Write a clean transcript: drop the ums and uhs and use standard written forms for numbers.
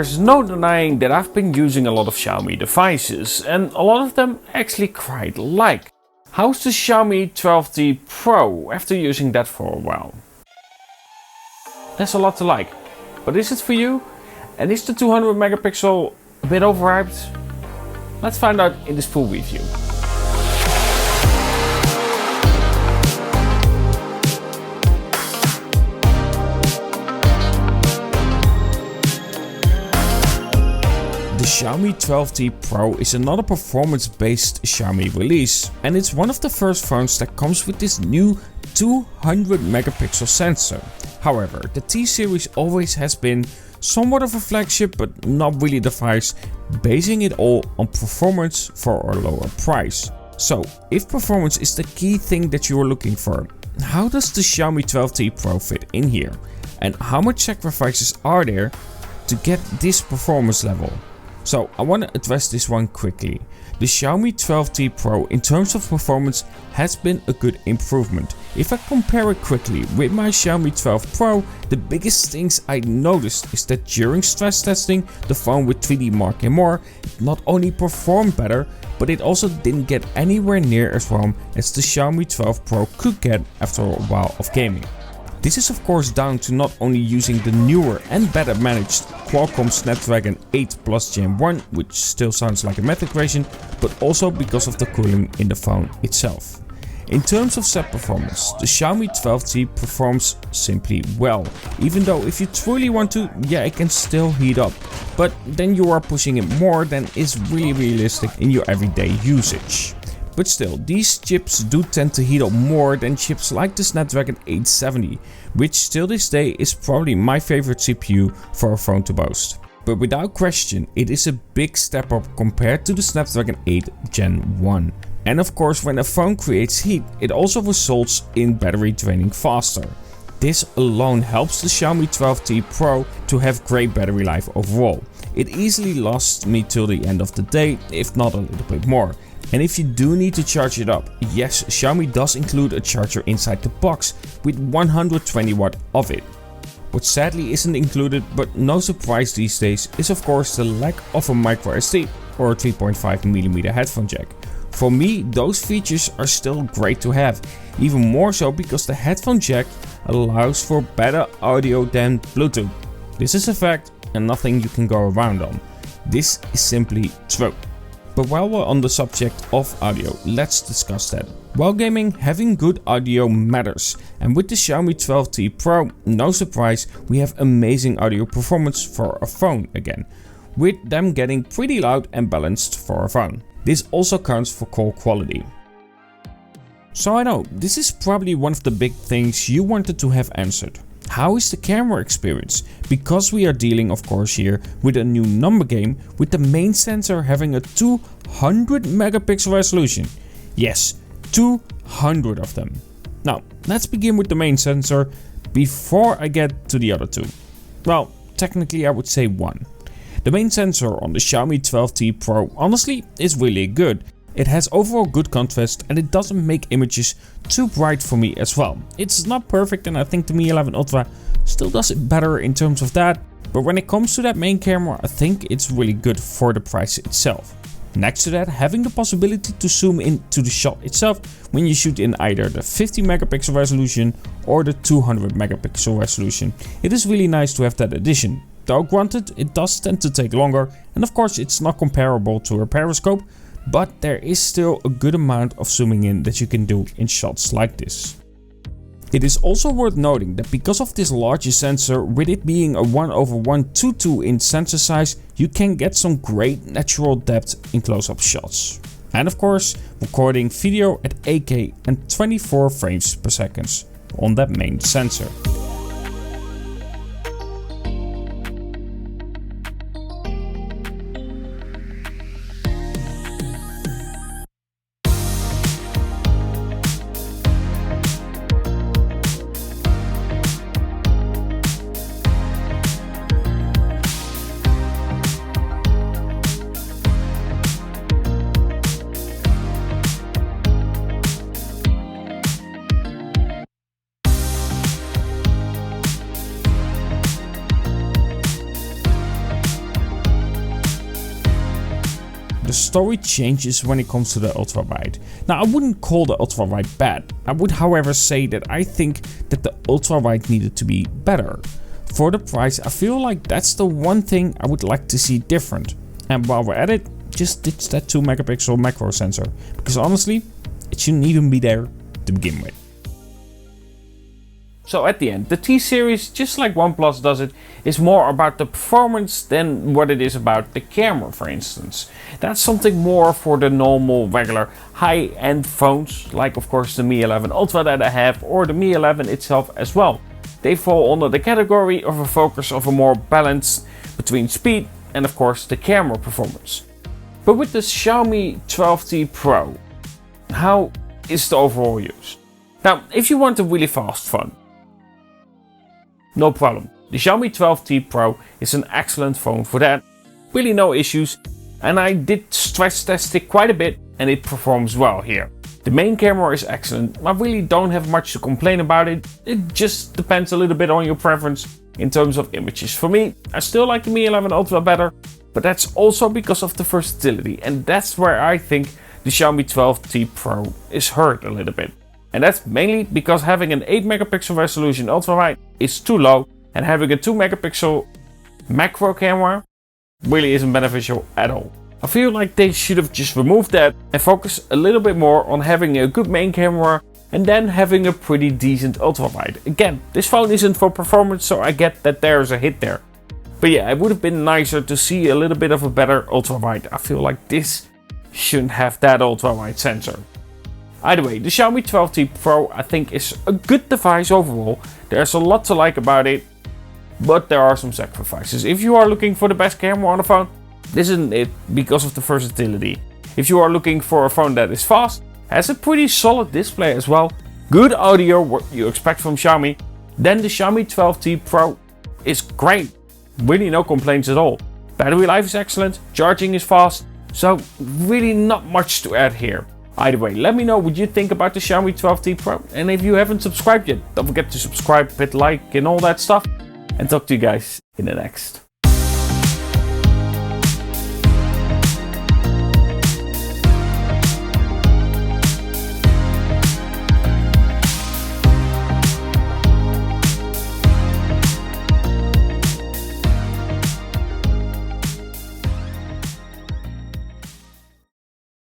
there's no denying that I've been using a lot of Xiaomi devices, and a lot of them actually quite like. How's the Xiaomi 12T Pro after using that for a while? There's a lot to like, but is it for you? And is the 200 megapixel a bit overhyped? Let's find out in this full review. The Xiaomi 12T Pro is another performance-based Xiaomi release, and it's one of the first phones that comes with this new 200 megapixel sensor. However, the T series always has been somewhat of a flagship, but not really the device, basing it all on performance for a lower price. So, if performance is the key thing that you are looking for, how does the Xiaomi 12T Pro fit in here? And how much sacrifices are there to get this performance level? So I want to address this one quickly. The Xiaomi 12T Pro in terms of performance has been a good improvement. If I compare it quickly with my Xiaomi 12 Pro, the biggest things I noticed is that during stress testing, the phone with 3D Mark and more not only performed better, but it also didn't get anywhere near as warm as the Xiaomi 12 Pro could get after a while of gaming. This is of course down to not only using the newer and better managed Qualcomm Snapdragon 8 Plus Gen 1, which still sounds like a Matic version, but also because of the cooling in the phone itself. In terms of set performance, the Xiaomi 12T performs simply well, even though if you truly want to, yeah, it can still heat up, but then you are pushing it more than is really realistic in your everyday usage. But still, these chips do tend to heat up more than chips like the Snapdragon 870, which still this day is probably my favorite CPU for a phone to boast. But without question, it is a big step up compared to the Snapdragon 8 Gen 1. And of course, when a phone creates heat, it also results in battery draining faster. This alone helps the Xiaomi 12T Pro to have great battery life overall. It easily lasts me till the end of the day, if not a little bit more. And if you do need to charge it up, yes, Xiaomi does include a charger inside the box with 120 watt of it. What sadly isn't included, but no surprise these days, is of course the lack of a micro SD or a 3.5mm headphone jack. For me, those features are still great to have, even more so because the headphone jack allows for better audio than Bluetooth. This is a fact and nothing you can go around on. This is simply true. But while we're on the subject of audio, let's discuss that. While gaming, having good audio matters, and with the Xiaomi 12T Pro, no surprise, we have amazing audio performance for a phone again, with them getting pretty loud and balanced for a phone. This also counts for call quality. So I know, this is probably one of the big things you wanted to have answered. How is the camera experience? Because we are dealing of course here with a new number game, with the main sensor having a 200 megapixel resolution. Yes, 200 of them. Now, let's begin with the main sensor before I get to the other two. Well, technically I would say one. The main sensor on the Xiaomi 12T Pro honestly is really good. It has overall good contrast and it doesn't make images too bright for me as well. It's not perfect and I think the Mi 11 Ultra still does it better in terms of that. But when it comes to that main camera, I think it's really good for the price itself. Next to that, having the possibility to zoom into the shot itself when you shoot in either the 50 megapixel resolution or the 200 megapixel resolution. It is really nice to have that addition. Though granted, it does tend to take longer and of course it's not comparable to a periscope, but there is still a good amount of zooming in that you can do in shots like this. It is also worth noting that because of this larger sensor, with it being a 1:122 in sensor size, you can get some great natural depth in close-up shots. And of course, recording video at 8K and 24 frames per second on that main sensor. the story changes when it comes to the ultra-wide. Now, I wouldn't call the ultra-wide bad. I would however say that I think that the ultra-wide needed to be better. For the price, I feel like that's the one thing I would like to see different. And while we're at it, just ditch that 2 megapixel macro sensor, because honestly, it shouldn't even be there to begin with. So at the end, the T-series, just like OnePlus does it, is more about the performance than what it is about the camera, for instance. That's something more for the normal, regular, high-end phones, like of course the Mi 11 Ultra that I have, or the Mi 11 itself as well. They fall under the category of a focus of a more balance between speed and of course the camera performance. But with the Xiaomi 12T Pro, how is the overall use? Now, if you want a really fast phone, no problem. The Xiaomi 12T Pro is an excellent phone for that. Really no issues, and I did stress test it quite a bit and it performs well here. The main camera is excellent. I really don't have much to complain about it. It just depends a little bit on your preference in terms of images. For me, I still like the Mi 11 Ultra better, but that's also because of the versatility, and that's where I think the Xiaomi 12T Pro is hurt a little bit. And that's mainly because having an 8 megapixel resolution ultra-wide is too low, and having a 2 megapixel macro camera really isn't beneficial at all. I feel like they should have just removed that and focused a little bit more on having a good main camera and then having a pretty decent ultra-wide. Again, this phone isn't for performance, so I get that there's a hit there. But yeah, it would have been nicer to see a little bit of a better ultra-wide. I feel like this shouldn't have that ultra-wide sensor. Either way, the Xiaomi 12T Pro I think is a good device overall. There's a lot to like about it, but there are some sacrifices. If you are looking for the best camera on a phone, this isn't it because of the versatility. If you are looking for a phone that is fast, has a pretty solid display as well, good audio, what you expect from Xiaomi, then the Xiaomi 12T Pro is great. Really no complaints at all. Battery life is excellent, charging is fast, so really not much to add here. Either way, let me know what you think about the Xiaomi 12T Pro, and if you haven't subscribed yet, don't forget to subscribe, hit like and all that stuff, and talk to you guys in the next.